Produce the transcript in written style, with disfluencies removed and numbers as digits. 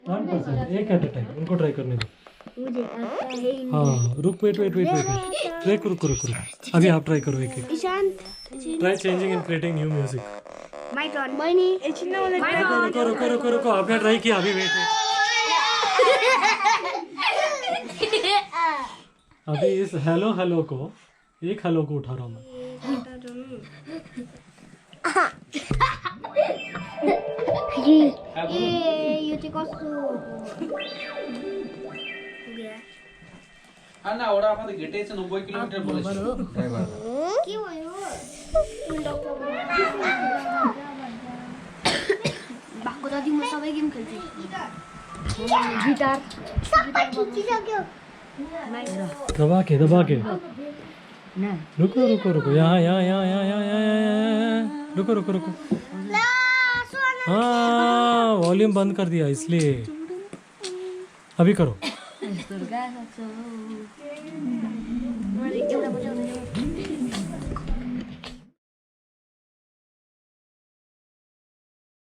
1% एक at a time, उनको try करने दो। मुझे आता है हाँ रुक, wait wait wait wait wait, रुक, अभी आप ट्राई करो एक एक। Ishaan try changing and creating new music. My turn money रुको, आपने ट्राई किया, अभी वेट। अभी इस हेलो हेलो को, एक हेलो को उठा रहा हूँ मैं। না ওরা আমাদের গেটে এসে 90 কিলোমিটার বলেছিল ড্রাইভার। কি হলো বাকুদা দি সবাই গেম খেলছে गिटार सब खींची जाओ दबा के ना रुको, यहाँ रुको। हाँ वॉल्यूम बंद कर दिया इसलिए। अभी करो।